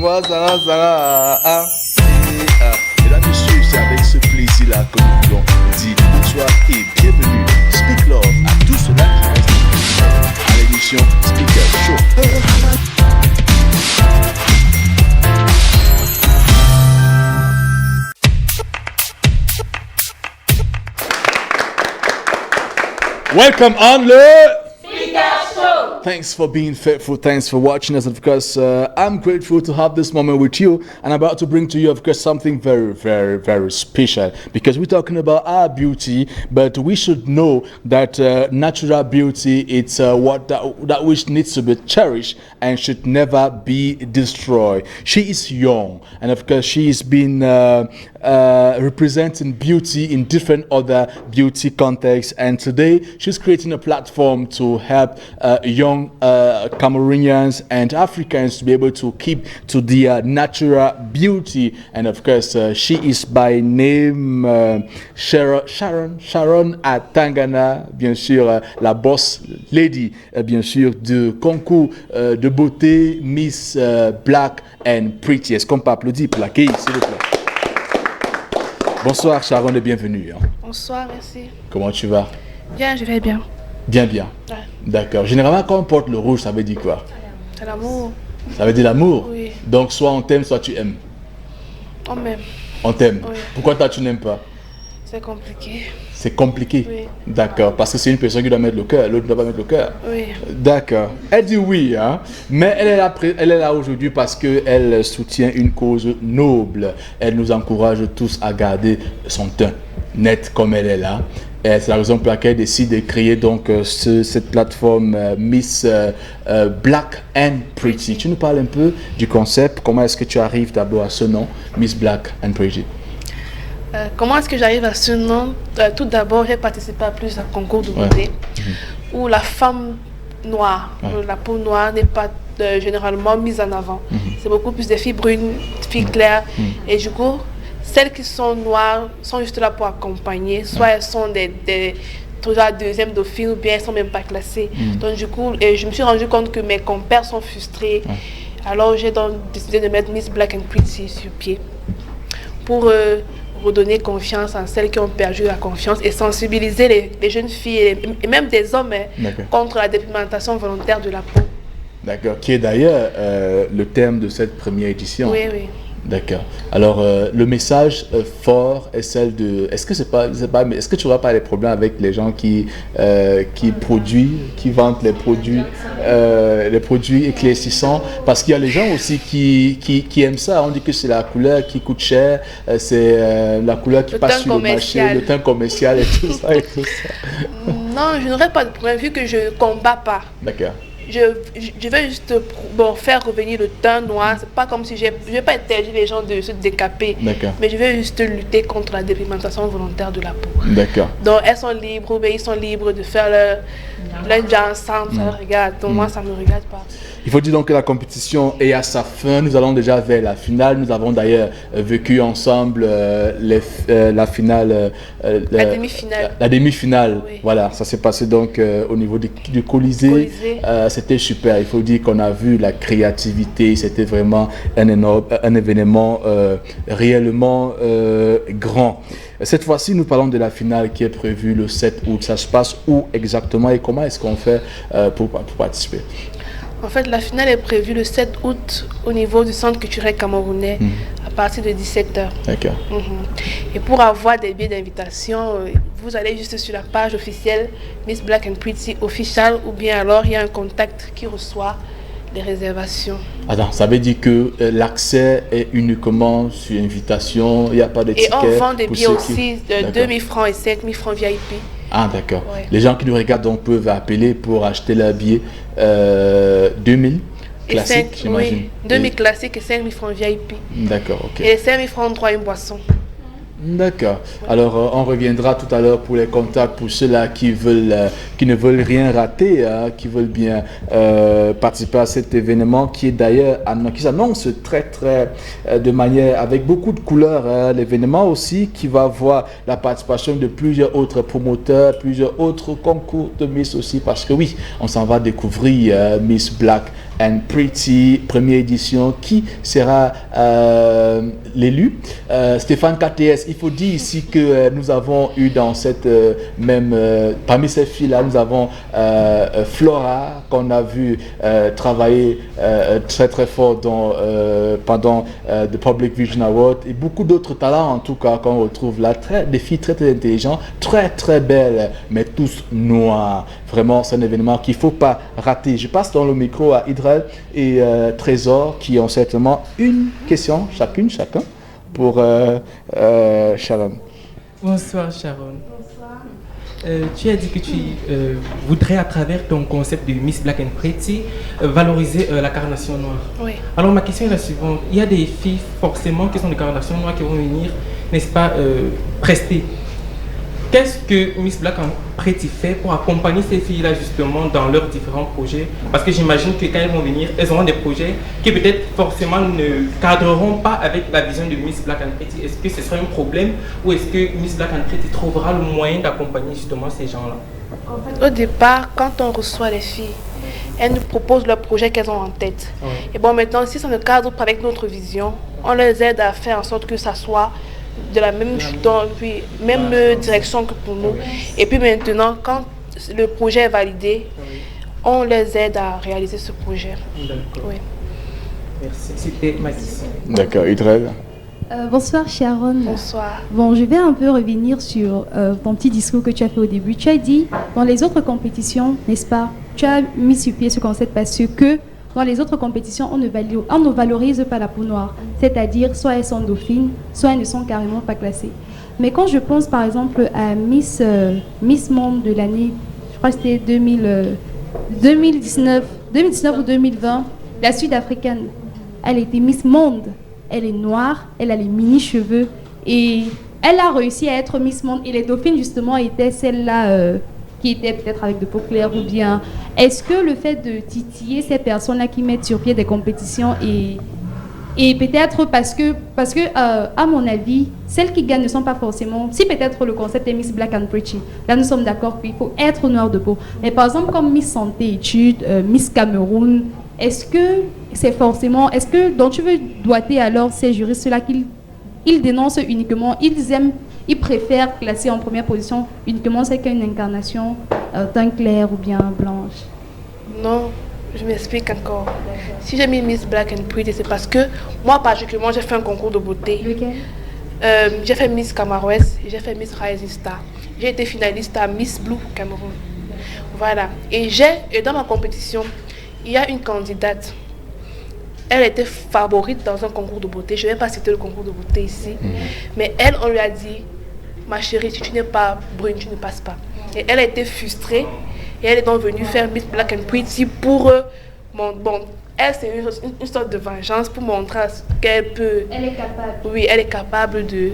moi, Sarah. Mesdames et messieurs, c'est avec ce plaisir-là que nous voulons dire bonsoir et bienvenue. Speak Love à tous ceux-là qui restent à l'émission Speaker Show. Welcome on le Speaker Show. Thanks for being faithful. Thanks for watching us. And of course, I'm grateful to have this moment with you. And I'm about to bring to you, of course, something very, very, very special. Because we're talking about our beauty, but we should know that natural beauty, it's what that which needs to be cherished and should never be destroyed. She is young, and of course, she's been representing beauty in different other beauty contexts. And today, she's creating a platform to help young Cameroonians and Africans to be able to keep to their natural beauty. And of course, she is by name Sharon Atangana, bien sûr, la boss lady, bien sûr, du concours de beauté Miss Black and Pretty. Est-ce qu'on peut applaudir pour l'accueil, s'il vous plaît? Bonsoir Sharon et bienvenue. Bonsoir, merci. Comment tu vas? Bien, je vais bien. Bien. Ouais. D'accord. Généralement, quand on porte le rouge, ça veut dire quoi? C'est l'amour. Ça veut dire l'amour? Oui. Donc, soit on t'aime, soit tu aimes. On m'aime. On t'aime? Oui. Pourquoi toi, tu n'aimes pas? C'est compliqué. C'est compliqué? Oui. D'accord. Parce que c'est une personne qui doit mettre le cœur, l'autre ne doit pas mettre le cœur. Oui. D'accord. Elle dit oui, hein? Mais elle est là aujourd'hui parce qu'elle soutient une cause noble. Elle nous encourage tous à garder son teint net comme elle est là. Et c'est la raison pour laquelle elle décide de créer donc cette plateforme Miss Black and Pretty. Tu nous parles un peu du concept. Comment est-ce que tu arrives d'abord à ce nom, Miss Black and Pretty? Comment est-ce que j'arrive à ce nom? Tout d'abord, j'ai participé à plusieurs concours de beauté où la femme noire, la peau noire n'est pas généralement mise en avant. C'est beaucoup plus des filles brunes, des filles claires. Et du coup, celles qui sont noires sont juste là pour accompagner. Soit elles sont des deuxième dauphine ou bien elles ne sont même pas classées. Donc du coup, je me suis rendu compte que mes compères sont frustrés. Alors j'ai donc décidé de mettre Miss Black and Pretty sur pied pour redonner confiance à celles qui ont perdu la confiance et sensibiliser les jeunes filles et même des hommes contre la dépigmentation volontaire de la peau. D'accord, qui est d'ailleurs le thème de cette première édition. Oui. D'accord. Alors, le message fort est celle de... Est-ce que tu n'auras pas des problèmes avec les gens qui vendent les produits éclaircissants? Parce qu'il y a les gens aussi qui aiment ça. On dit que c'est la couleur qui coûte cher, c'est la couleur qui passe sur le marché, le teint commercial et tout ça. Non, je n'aurais pas de problème vu que je ne combats pas. D'accord. Je vais juste faire revenir le teint noir. C'est pas comme si je vais pas interdire les gens de se décaper. Mais je vais juste lutter contre la dépigmentation volontaire de la peau. D'accord. Donc elles sont libres, mais ils sont libres de faire leur job ensemble, ça regarde. Donc moi ça me regarde pas. Il faut dire donc que la compétition est à sa fin. Nous allons déjà vers la finale. Nous avons d'ailleurs vécu ensemble la finale. La demi-finale. La demi-finale. Oui. Voilà, ça s'est passé donc au niveau du Colisée. C'était super. Il faut dire qu'on a vu la créativité. C'était vraiment un événement réellement grand. Cette fois-ci, nous parlons de la finale qui est prévue le 7 août. Ça se passe où exactement et comment est-ce qu'on fait pour participer? En fait, la finale est prévue le 7 août au niveau du Centre culturel camerounais à partir de 17h. D'accord. Et pour avoir des billets d'invitation, vous allez juste sur la page officielle Miss Black and Pretty Official ou bien alors il y a un contact qui reçoit les réservations. Attends, ça veut dire que l'accès est uniquement sur invitation, il n'y a pas de ticket. Et on vend des billets aussi de 2 000 francs et 5 000 francs VIP. Ah d'accord. Ouais. Les gens qui nous regardent donc peuvent appeler pour acheter leur billet 2000 classiques, j'imagine. Oui, 2000 classiques et 5 000 francs VIP. D'accord, ok. Et les 5 000 francs, on droit à une boisson. D'accord. Alors, on reviendra tout à l'heure pour les contacts, pour ceux-là qui ne veulent rien rater, qui veulent bien participer à cet événement qui est d'ailleurs, qui s'annonce très, de manière, avec beaucoup de couleurs. L'événement aussi qui va avoir la participation de plusieurs autres promoteurs, plusieurs autres concours de Miss aussi, parce que oui, on s'en va découvrir Miss Black and Pretty, première édition. Qui sera l'élu? Stéphane KTS, il faut dire ici que nous avons eu dans cette parmi ces filles-là, nous avons Flora, qu'on a vu travailler très très fort pendant The Public Vision Award, et beaucoup d'autres talents en tout cas qu'on retrouve là, des filles très très intelligentes, très très belles, mais tous noirs. Vraiment, c'est un événement qu'il ne faut pas rater. Je passe dans le micro à Idrel et Trésor qui ont certainement une question chacun pour Sharon. Bonsoir Sharon. Tu as dit que tu voudrais, à travers ton concept de Miss Black and Pretty, valoriser la carnation noire. Oui. Alors ma question est la suivante. Il y a des filles forcément qui sont de carnation noire qui vont venir, n'est-ce pas, prester. Qu'est-ce que Miss Black and Pretty fait pour accompagner ces filles-là justement dans leurs différents projets? Parce que j'imagine que quand elles vont venir, elles auront des projets qui peut-être forcément ne cadreront pas avec la vision de Miss Black and Pretty. Est-ce que ce sera un problème ou est-ce que Miss Black and Pretty trouvera le moyen d'accompagner justement ces gens-là? Au départ, quand on reçoit les filles, elles nous proposent leur projet qu'elles ont en tête. Oui. Et bon, maintenant, si ça ne cadre pas avec notre vision, on les aide à faire en sorte que ça soit de la même direction que pour nous. Et puis maintenant, quand le projet est validé, on les aide à réaliser ce projet. D'accord. Oui. Merci. C'était ma question. D'accord, Idrel. Bonsoir Sharon. Bonsoir. Bon, je vais un peu revenir sur ton petit discours que tu as fait au début. Tu as dit, dans les autres compétitions, n'est-ce pas, tu as mis sur pied ce concept parce que dans les autres compétitions, on ne valorise pas la peau noire. C'est-à-dire, soit elles sont dauphines, soit elles ne sont carrément pas classées. Mais quand je pense par exemple à Miss Monde de l'année, je crois que c'était 2019 ou 2020, la sud-africaine, elle était Miss Monde. Elle est noire, elle a les mini-cheveux et elle a réussi à être Miss Monde. Et les dauphines, justement, étaient celles-là qui étaient peut-être avec de peau claire ou bien... Est-ce que le fait de titiller ces personnes-là qui mettent sur pied des compétitions et peut-être parce que à mon avis, celles qui gagnent ne sont pas forcément... Si peut-être le concept est Miss Black and Pretty, là nous sommes d'accord qu'il faut être noir de peau. Mais par exemple comme Miss Santé Études, Miss Cameroun, est-ce que dont tu veux doiter alors ces juristes-là qu'ils dénoncent uniquement, ils préfèrent classer en première position uniquement celle qui a une incarnation teint clair ou bien blanche? Non, je m'explique encore. Si j'ai mis Miss Black and Pretty, c'est parce que moi particulièrement j'ai fait un concours de beauté. Lequel? J'ai fait Miss Camarouès, j'ai fait Miss Rising Star. J'ai été finaliste à Miss Blue Cameroun. Voilà. Et dans ma compétition, il y a une candidate. Elle était favorite dans un concours de beauté. Je ne vais pas citer le concours de beauté ici. Mais elle, on lui a dit, ma chérie, si tu n'es pas brune, tu ne passes pas. Et elle a été frustrée. Et elle est donc venue faire Miss Black and Pretty pour... elle, c'est une sorte de vengeance pour montrer qu'elle peut... Elle est capable. Oui, elle est capable de...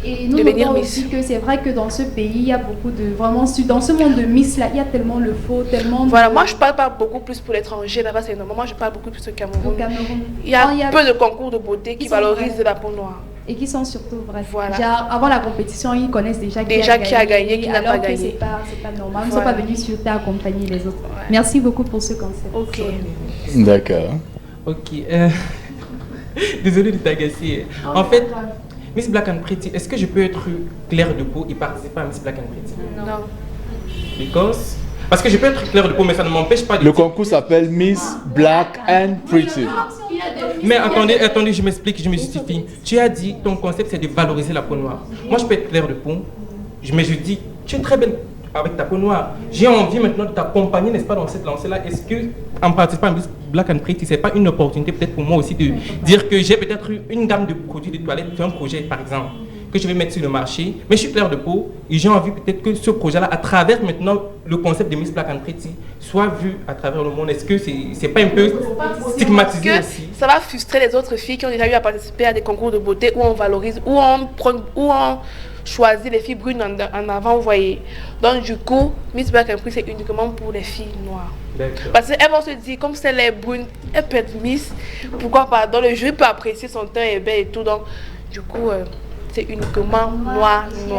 Et nous notons aussi que c'est vrai que dans ce pays, il y a beaucoup de... Vraiment, dans ce monde de Miss, là, il y a tellement le faux, tellement... Voilà, moi je parle pas beaucoup plus pour l'étranger, là-bas c'est normal. Moi je parle beaucoup plus au Cameroun. Il y a peu de concours de beauté qui valorisent la peau noire. Et qui sont surtout vrais. Voilà. Genre, avant la compétition, ils connaissent déjà qui a gagné, qui n'a pas gagné. C'est pas normal. Ils ne sont pas venus sur ta accompagner les autres. Ouais. Merci beaucoup pour ce concept. Ok. D'accord. Ok. Désolé de t'agacer. En fait, Miss Black and Pretty, est-ce que je peux être claire de peau et participer à Miss Black and Pretty? Non. Parce que je peux être claire de peau, mais ça ne m'empêche pas de... Le concours s'appelle Miss Black and Pretty. Mais attendez, je m'explique, je me justifie. Tu as dit, ton concept c'est de valoriser la peau noire. Moi je peux être claire de peau, mais je dis, tu es très belle avec ta peau noire. J'ai envie maintenant de t'accompagner, n'est-ce pas, dans cette lancée-là. Est-ce que, en participant à Miss Black and Pretty, c'est pas une opportunité peut-être pour moi aussi de dire que j'ai peut-être une gamme de produits de toilette, un projet par exemple, que je vais mettre sur le marché, mais je suis claire de peau et j'ai envie peut-être que ce projet-là, à travers maintenant le concept de Miss Black and Pretty, soit vu à travers le monde. Est-ce que c'est pas un peu stigmatisé aussi? Ça va frustrer les autres filles qui ont déjà eu à participer à des concours de beauté où on valorise, où on choisit les filles brunes en avant, vous voyez. Donc du coup, Miss Black and Pretty, c'est uniquement pour les filles noires. Parce qu'elles vont se dire, comme c'est les brunes, elles peuvent être Miss, pourquoi pas? Donc le jury peut apprécier son teint et belle et tout. Donc du coup... c'est uniquement noir. Je suis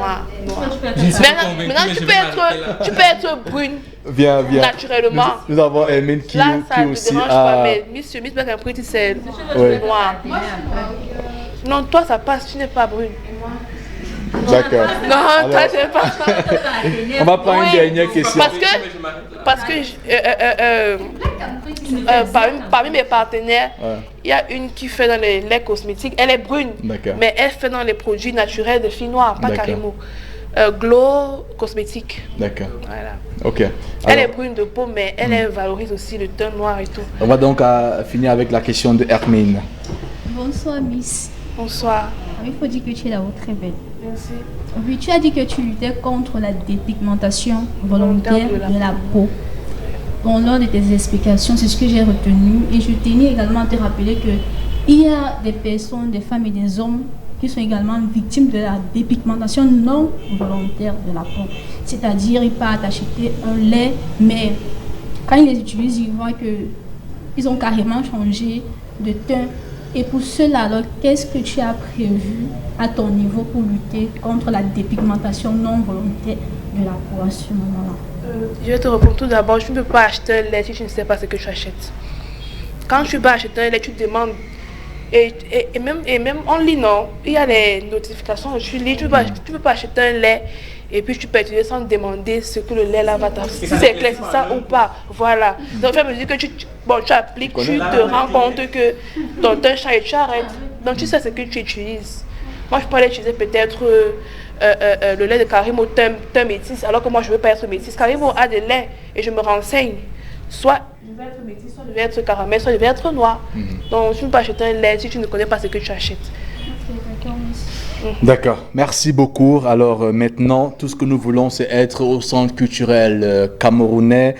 convaincu, Maintenant, mais tu je peux vais m'arrêter là. être brune Viens. naturellement. Nous avons Hermine qui Là, ça ne aussi dérange a... pas, mais Miss Black and Pretty, c'est Ouais. noir. Non, toi, ça passe, tu n'es pas brune. D'accord. Non, toi, tu n'es pas. On va prendre une Oui. dernière question. Parce que parmi mes partenaires, il y a une qui fait dans les laits cosmétiques. Elle est brune, D'accord. mais elle fait dans les produits naturels de filles noires, pas D'accord. Carimo. Glow cosmétique. D'accord. Voilà. Ok. Elle Alors, est brune de peau, mais elle valorise aussi le teint noir et tout. on va donc finir avec la question de Hermine. Bonsoir Miss. Bonsoir. Il faut dire que tu es là-haut très belle. Merci. Oui, tu as dit que tu luttais contre la dépigmentation volontaire de la peau. Bon, lors de tes explications, c'est ce que j'ai retenu. Et je tenais également à te rappeler qu'il y a des personnes, des femmes et des hommes qui sont également victimes de la dépigmentation non volontaire de la peau. C'est-à-dire, ils partent acheter un lait, mais quand ils les utilisent, ils voient qu'ils ont carrément changé de teint. Et pour cela, alors, qu'est-ce que tu as prévu à ton niveau pour lutter contre la dépigmentation non volontaire de la peau à ce moment-là? Je vais te répondre tout d'abord. Je ne peux pas acheter un lait si tu ne sais pas ce que tu achètes. Quand tu vas acheter un lait, tu te demandes. Et même en ligne, non, il y a les notifications. Tu lis, tu peux pas acheter un lait et puis tu peux utiliser sans demander ce que le lait là va t'apporter. Si c'est clair, c'est ça ou pas. Voilà. Donc, au fur et à mesure que tu appliques, tu te rends compte que ton teint change et tu arrêtes. Donc, tu sais ce que tu utilises. Moi, je pourrais utiliser peut-être le lait de Carimo teint métis, alors que moi, je ne veux pas être métis. Carimo a des laits et je me renseigne. Soit je vais être métis, soit je vais être caramel, soit je vais être noir. Donc, tu ne peux pas acheter un lait si tu ne connais pas ce que tu achètes. D'accord, merci beaucoup. Alors maintenant, tout ce que nous voulons, c'est être au centre culturel camerounais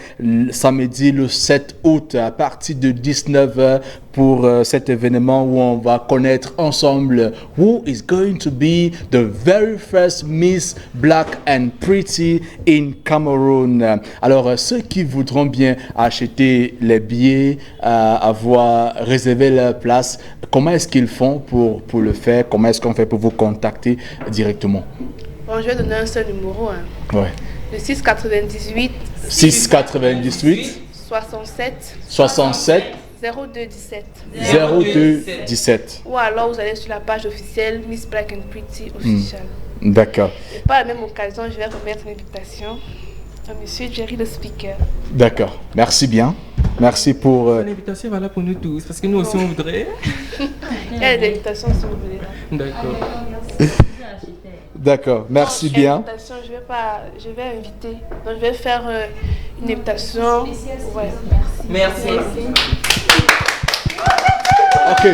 samedi le 7 août à partir de 19h pour cet événement où on va connaître ensemble who is going to be the very first Miss Black and Pretty in Cameroon. Alors ceux qui voudront bien acheter les billets, avoir réservé leur place, comment est-ce qu'ils font pour le faire? Comment est-ce qu'on fait pour vous contacter directement? Bon, je vais donner un seul numéro. Ouais. Le 698 698 67 67 0217. 0217. Ou alors vous allez sur la page officielle Miss Black and Pretty official. D'accord. Et par la même occasion, je vais remettre une invitation à monsieur Jerry le speaker. D'accord. Merci bien. Merci pour... L'invitation est valable pour nous tous, parce que nous aussi on voudrait. Il y a des invitations si vous voulez. D'accord. D'accord. Merci bien. Invitation, je vais inviter. Donc je vais faire une invitation. Ouais. Merci. Ok.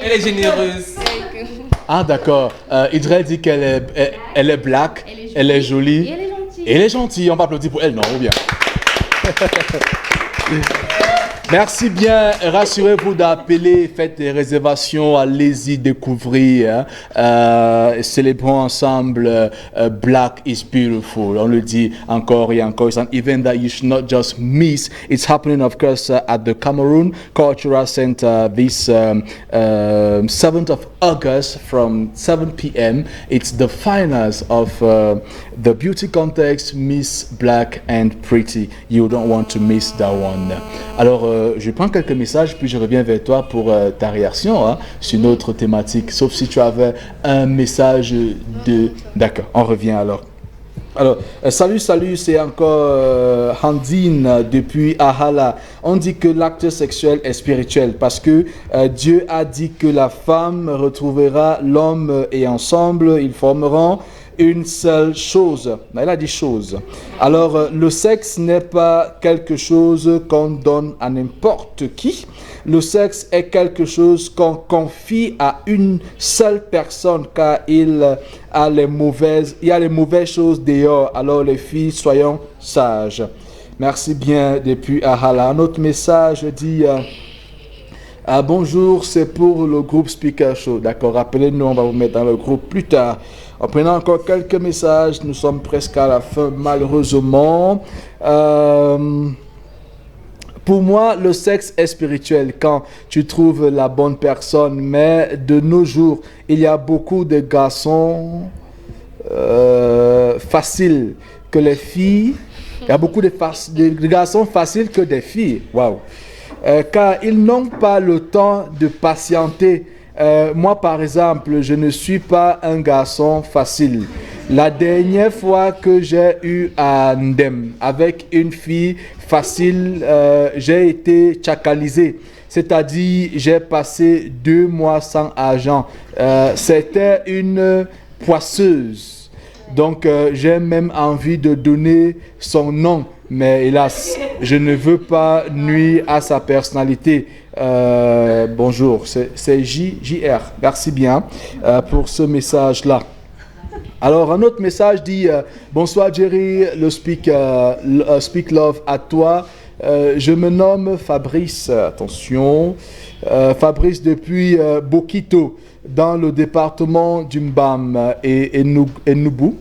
Elle est généreuse. Ah d'accord. Idrel dit qu'elle est black, elle est jolie. Et elle est gentille. Et elle est gentille. On va applaudir pour elle, non? Ou bien? Merci bien, rassurez-vous d'appeler, faites des réservations, allez-y découvrir, célébrons ensemble Black is Beautiful. On le dit encore et encore, it's an event that you should not just miss. It's happening of course at the Cameroon Cultural Center this 7th of August from 7 p.m. It's the finals of the beauty contest Miss Black and Pretty. You don't want to miss that one. Alors, je prends quelques messages, puis je reviens vers toi pour ta réaction sur notre thématique. Sauf si tu avais un message de... D'accord, on revient alors. Alors, salut, c'est encore Handine depuis Ahala. On dit que l'acte sexuel est spirituel parce que Dieu a dit que la femme retrouvera l'homme et ensemble ils formeront une seule chose. Elle a dit chose. Alors, le sexe n'est pas quelque chose qu'on donne à n'importe qui. Le sexe est quelque chose qu'on confie à une seule personne car il y a les mauvaises choses dehors. Alors, les filles, soyons sages. Merci bien depuis Ahala. Un autre message dit... bonjour, c'est pour le groupe Speaker Show. D'accord, rappelez-nous, on va vous mettre dans le groupe plus tard. En prenant encore quelques messages, nous sommes presque à la fin, malheureusement. Pour moi, le sexe est spirituel quand tu trouves la bonne personne, mais de nos jours, il y a beaucoup de garçons faciles que les filles. Il y a beaucoup de garçons faciles que des filles. Waouh! Car ils n'ont pas le temps de patienter. Moi, par exemple, je ne suis pas un garçon facile. La dernière fois que j'ai eu à Ndem avec une fille facile, j'ai été tchakalisé. C'est-à-dire, j'ai passé 2 mois sans argent. C'était une poisseuse. Donc, j'ai même envie de donner son nom. Mais hélas, je ne veux pas nuire à sa personnalité. Bonjour, c'est JR. Merci bien pour ce message-là. Alors, un autre message dit bonsoir Jerry, le Speak Love à toi. Je me nomme Fabrice, attention, Fabrice depuis Bokito, dans le département du Mbam et Nubu.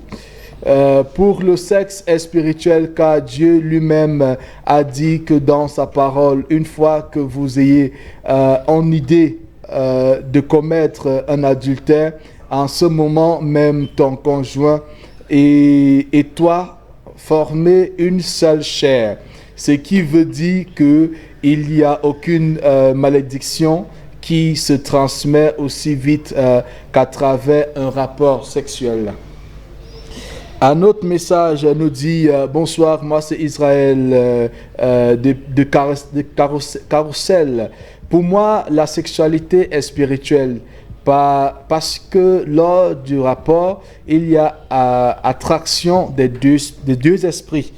Pour le sexe est spirituel, car Dieu lui-même a dit que dans sa parole, une fois que vous ayez en idée de commettre un adultère, en ce moment même ton conjoint et toi formez une seule chair, ce qui veut dire qu'il n'y a aucune malédiction qui se transmet aussi vite qu'à travers un rapport sexuel. Un autre message nous dit bonsoir, moi c'est Israël de Carrousel. Pour moi, la sexualité est spirituelle parce que lors du rapport, il y a attraction des deux esprits.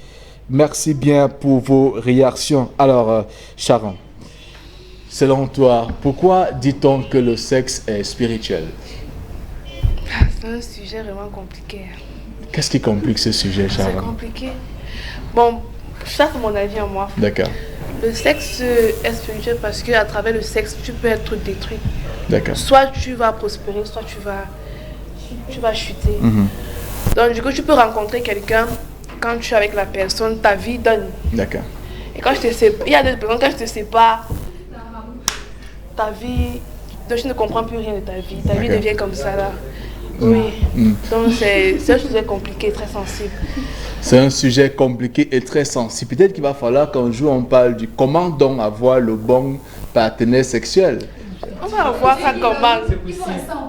Merci bien pour vos réactions. Alors, Sharon, selon toi, pourquoi dit-on que le sexe est spirituel? C'est un sujet vraiment compliqué. Qu'est-ce qui complique ce sujet, Sharon? C'est compliqué. Bon, ça c'est mon avis en moi. D'accord. Le sexe est spirituel parce qu'à travers le sexe, tu peux être détruit. D'accord. Soit tu vas prospérer, soit tu vas chuter. Mm-hmm. Donc du coup, tu peux rencontrer quelqu'un, quand tu es avec la personne, ta vie donne. D'accord. Et quand je te sépare, il y a des personnes, quand je te sépare, ta vie, donc tu ne comprends plus rien de ta vie. Ta vie devient comme ça là. Oui. Donc c'est un sujet compliqué, très sensible. C'est un sujet compliqué et très sensible. Peut-être qu'il va falloir qu'un jour on parle du comment donc avoir le bon partenaire sexuel. On va voir ça comment.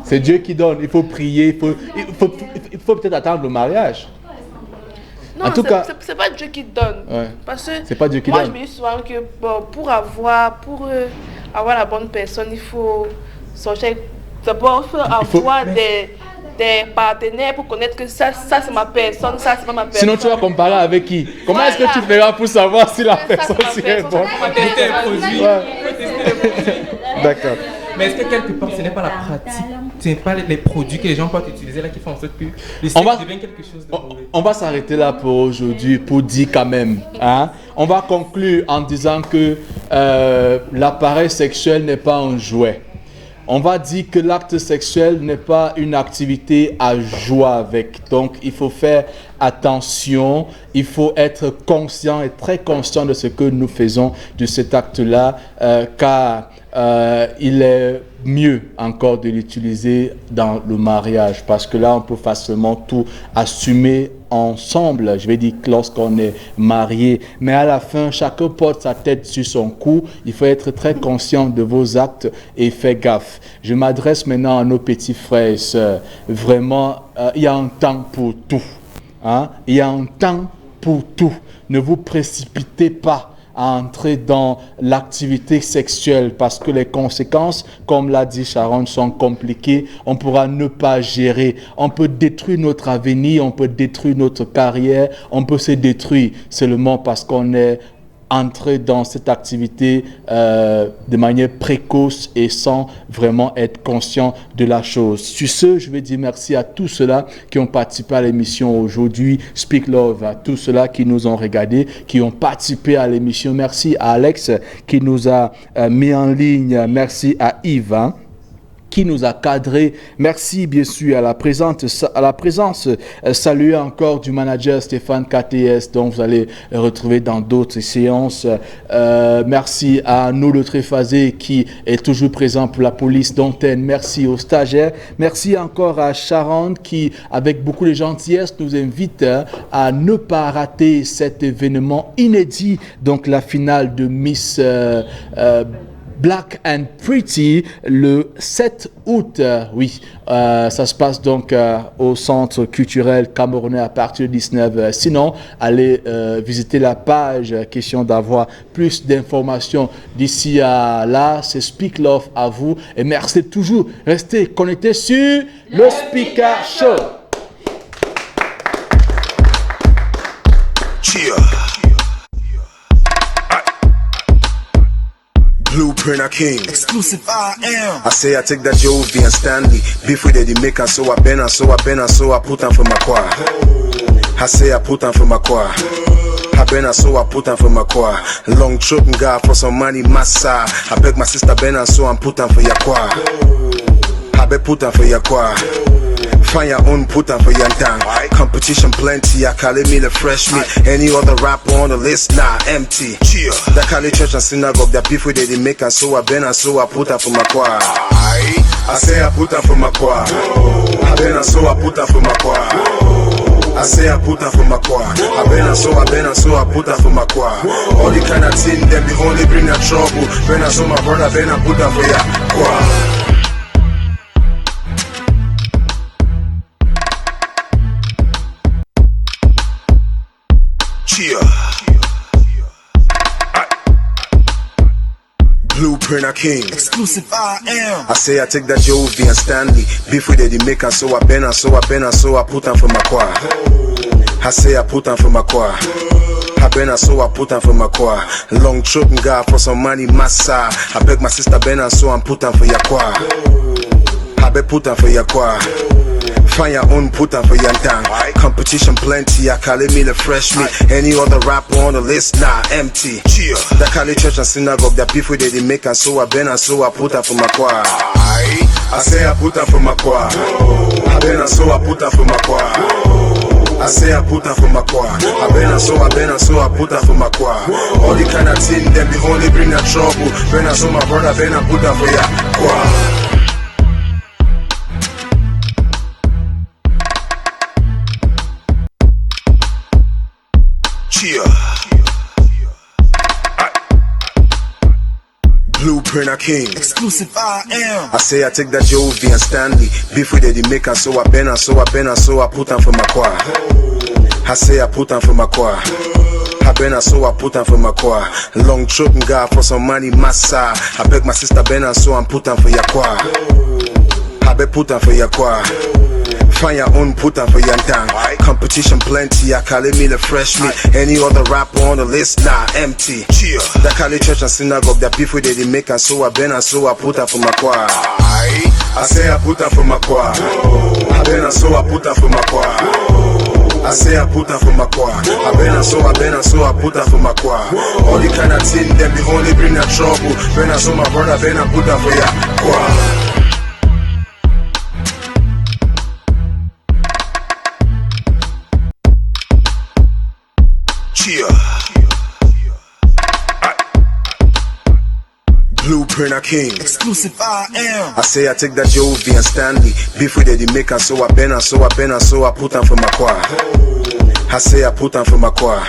C'est Dieu qui donne. Il faut prier. Il faut peut-être attendre le mariage. Non, en tout cas, c'est pas Dieu qui donne. Ouais. Parce que c'est pas Dieu qui moi, donne. je me dis souvent que bon, pour avoir la bonne personne, il faut sortir. D'abord, il faut avoir des partenaires pour connaître que ça c'est ma personne, ça c'est pas ma personne. Sinon tu vas comparer avec qui? Comment est-ce que tu feras pour savoir si la personne est bonne? D'accord. Mais est-ce que quelque part ce n'est pas la pratique, ce n'est pas les produits que les gens peuvent utiliser là qui font en sorte que le sexe devient quelque chose de mauvais? On va s'arrêter là pour aujourd'hui, pour dire quand même. Hein? On va conclure en disant que l'appareil sexuel n'est pas un jouet. On va dire que l'acte sexuel n'est pas une activité à jouer avec. Donc, il faut faire attention, il faut être conscient et très conscient de ce que nous faisons de cet acte-là, car il est mieux encore de l'utiliser dans le mariage, parce que là, on peut facilement tout assumer ensemble, je vais dire lorsqu'on est marié, mais à la fin, chacun porte sa tête sur son cou. Il faut être très conscient de vos actes et faire gaffe. Je m'adresse maintenant à nos petits frères et sœurs. Vraiment, il y a un temps pour tout. Hein? Il y a un temps pour tout. Ne vous précipitez pas à entrer dans l'activité sexuelle parce que les conséquences, comme l'a dit Sharon, sont compliquées. On pourra ne pas gérer. On peut détruire notre avenir, on peut détruire notre carrière, on peut se détruire seulement parce qu'on est entrer dans cette activité de manière précoce et sans vraiment être conscient de la chose. Sur ce, je vais dire merci à tous ceux-là qui ont participé à l'émission aujourd'hui, Speak Love, à tous ceux-là qui nous ont regardés, qui ont participé à l'émission. Merci à Alex qui nous a mis en ligne. Merci à Yves. qui nous a cadrés. Merci bien sûr à la présence saluer encore du manager Stéphane KTS, dont vous allez retrouver dans d'autres séances. Merci à nous le Tréphasé qui est toujours présent pour la police d'antenne. Merci aux stagiaires. Merci encore à Sharon qui, avec beaucoup de gentillesse, nous invite à ne pas rater cet événement inédit, donc la finale de Miss Black and Pretty le 7 août. Oui, ça se passe donc au Centre culturel camerounais à partir de 19h. Sinon, allez visiter la page, question d'avoir plus d'informations. D'ici à là, c'est Speak Love à vous. Et merci toujours. Restez connectés sur le Speaker Show. Cheer. Blueprint a king. Exclusive I am. I say I take that Jovi and Stanley. Beef with the maker, so I been and so I put on for my choir. I say I put on for my choir. I been and so I put on for my choir. Long trip and God for some money, massa. I beg my sister Ben and so I'm put on for your choir. I beg put on for your choir. Find your own, put on for your time. Competition plenty, I call it me the fresh meat. Any other rapper on the list, nah, empty. That call it church and synagogue, that beef with they make and so I been and so I put on for my choir. I say I put on for my choir. I been and so I put on for my choir. I say I put on for my choir. I been and so I put on for my choir. All the kind of thing, them they only bring that trouble. Been and so my brother, been and put on for your choir. Blueprint a king. Exclusive I am. I say I take that Jovi and Stanley. Beef with the maker, so I been and so I put on for my choir. I say I put on for my choir. I been and so I put on for my choir. Long trip and God for some money, massa. I beg my sister Ben and so I'm put on for your choir. I beg put on for your choir. Find your own, put on for your time. Competition plenty, I call it me the fresh meat. Any other rapper on the list, nah, empty. That call it church and synagogue, that beef with they make and so I been and so I put on for my choir. I say I put on for my choir. I been and so I put on for my choir. I say I put on for my choir. I been and so I put on for my choir. All the kind of thing, them they only bring that trouble. Been and so my brother, been and put on for your choir. Blueprint a king. Exclusive I am. I say I take that Jovi and Stanley. Beef with the maker, so I been and so I put on for my choir. I say I put on for my choir. I been and so I put on for my choir. Long trip and God for some money, massa. I beg my sister Ben and so I'm put on for your choir. I beg put on for your choir. Find your own, put on for your time. Competition plenty, I call it me the fresh meat. Any other rapper on the list, nah, empty. That call it church and synagogue, that beef with they make and so I been and so I put on for my choir. I say I put on for my choir. I been and so I put on for my choir. I say I put on for my choir. I been and so I put on for my choir. All the kind of thing, them they only bring that trouble. Been and so my brother, been and put on for your choir. Blueprint a king. Exclusive I am. I say I take that Jovi and Stanley. Beef with the maker, so I been and so I put on for my choir. I say I put on for my choir.